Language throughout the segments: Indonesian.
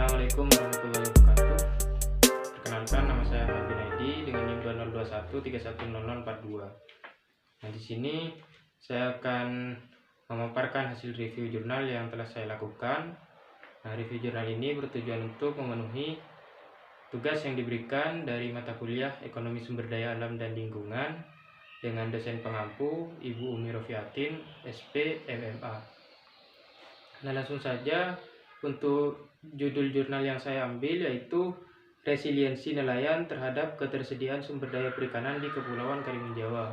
Assalamualaikum warahmatullahi wabarakatuh. Perkenalkan, nama saya Ahmad Junaidi dengan NIM 2021310042. Nah, di sini saya akan memaparkan hasil review jurnal yang telah saya lakukan. Nah, review jurnal ini bertujuan untuk memenuhi tugas yang diberikan dari mata kuliah Ekonomi Sumber Daya Alam dan Lingkungan dengan dosen pengampu Ibu Umi Rofiatin, SP, MMA. Nah, langsung saja untuk judul jurnal yang saya ambil yaitu Resiliensi Nelayan terhadap Ketersediaan Sumber Daya Perikanan di Kepulauan Karimun Jawa.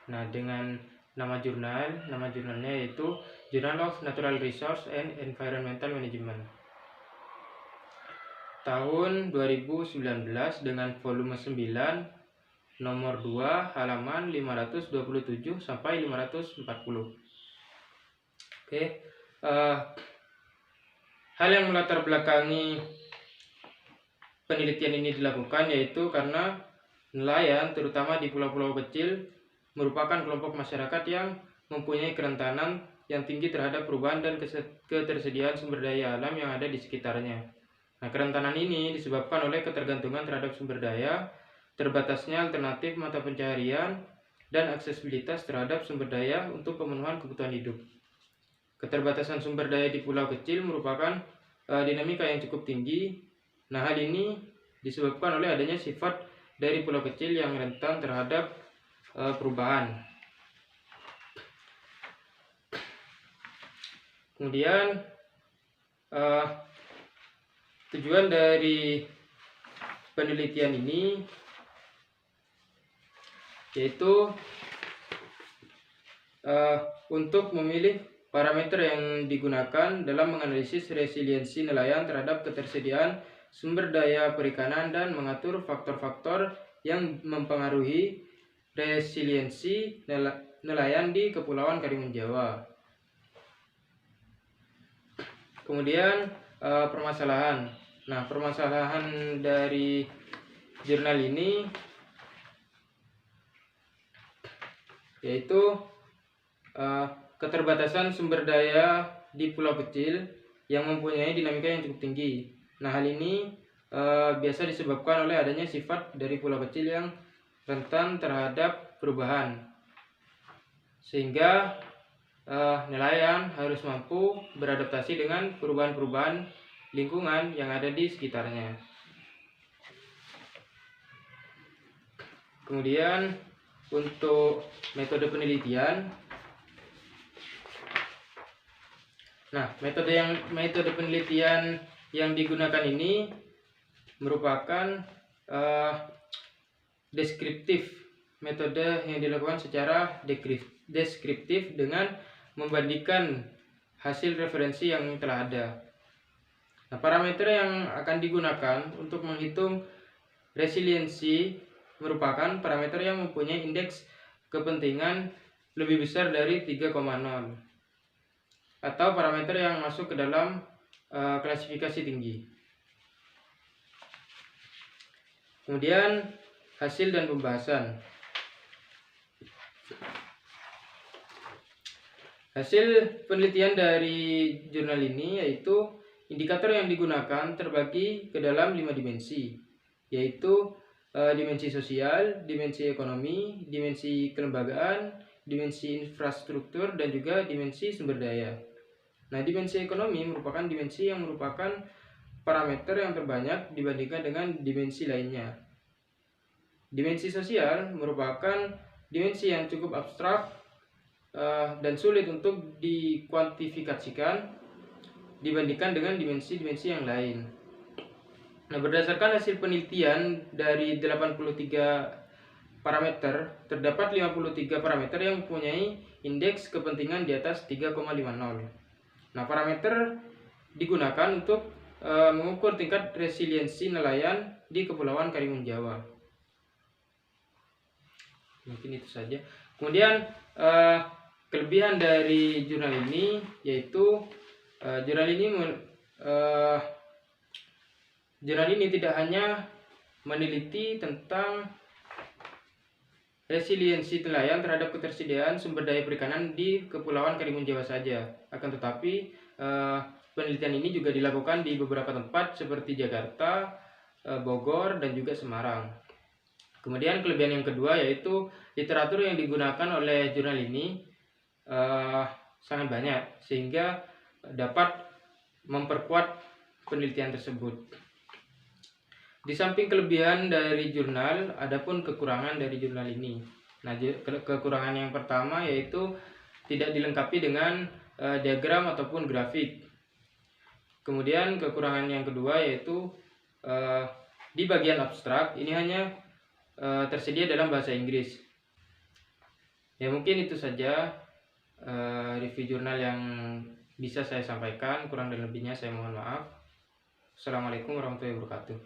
Nah, dengan nama jurnalnya yaitu Journal of Natural Resource and Environmental Management. Tahun 2019 dengan volume 9, nomor 2, halaman 527 sampai 540. Oke. Hal yang melatar belakangi penelitian ini dilakukan yaitu karena nelayan terutama di pulau-pulau kecil merupakan kelompok masyarakat yang mempunyai kerentanan yang tinggi terhadap perubahan dan ketersediaan sumber daya alam yang ada di sekitarnya. Nah, kerentanan ini disebabkan oleh ketergantungan terhadap sumber daya, terbatasnya alternatif mata pencaharian, dan aksesibilitas terhadap sumber daya untuk pemenuhan kebutuhan hidup. Keterbatasan sumber daya di pulau kecil merupakan dinamika yang cukup tinggi. Nah, hal ini disebabkan oleh adanya sifat dari pulau kecil yang rentan terhadap perubahan. Kemudian tujuan dari penelitian ini yaitu untuk memilih parameter yang digunakan dalam menganalisis resiliensi nelayan terhadap ketersediaan sumber daya perikanan dan mengatur faktor-faktor yang mempengaruhi resiliensi nelayan di Kepulauan Karimun Jawa. Kemudian permasalahan. Nah, permasalahan dari jurnal ini yaitu keterbatasan sumber daya di pulau kecil yang mempunyai dinamika yang cukup tinggi. Nah, hal ini biasa disebabkan oleh adanya sifat dari pulau kecil yang rentan terhadap perubahan, sehingga nelayan harus mampu beradaptasi dengan perubahan-perubahan lingkungan yang ada di sekitarnya. Kemudian untuk metode penelitian. Nah, metode penelitian yang digunakan ini merupakan deskriptif. Metode yang dilakukan secara deskriptif dengan membandingkan hasil referensi yang telah ada. Nah, parameter yang akan digunakan untuk menghitung resiliensi merupakan parameter yang mempunyai indeks kepentingan lebih besar dari 3,0 atau parameter yang masuk ke dalam klasifikasi tinggi. Kemudian hasil dan pembahasan. Hasil penelitian dari jurnal ini yaitu indikator yang digunakan terbagi ke dalam 5 dimensi, yaitu dimensi sosial, dimensi ekonomi, dimensi kelembagaan, dimensi infrastruktur, dan juga dimensi sumber daya. Nah, dimensi ekonomi merupakan dimensi yang merupakan parameter yang terbanyak dibandingkan dengan dimensi lainnya. Dimensi sosial merupakan dimensi yang cukup abstrak dan sulit untuk dikuantifikasikan dibandingkan dengan dimensi-dimensi yang lain. Nah, berdasarkan hasil penelitian dari 83 parameter, terdapat 53 parameter yang mempunyai indeks kepentingan di atas 3,50. Nah, parameter digunakan untuk mengukur tingkat resiliensi nelayan di Kepulauan Karimun Jawa. Mungkin itu saja. Kemudian kelebihan dari jurnal ini yaitu jurnal ini tidak hanya meneliti tentang resiliensi nelayan terhadap ketersediaan sumber daya perikanan di Kepulauan Karimun Jawa saja, akan tetapi penelitian ini juga dilakukan di beberapa tempat seperti Jakarta, Bogor, dan juga Semarang. Kemudian kelebihan yang kedua yaitu literatur yang digunakan oleh jurnal ini sangat banyak, sehingga dapat memperkuat penelitian tersebut. Di samping kelebihan dari jurnal, adapun kekurangan dari jurnal ini. Nah, kekurangan yang pertama yaitu tidak dilengkapi dengan diagram ataupun grafik. Kemudian kekurangan yang kedua yaitu di bagian abstrak ini hanya tersedia dalam bahasa Inggris. Ya, mungkin itu saja review jurnal yang bisa saya sampaikan. Kurang dan lebihnya saya mohon maaf. Assalamualaikum warahmatullahi wabarakatuh.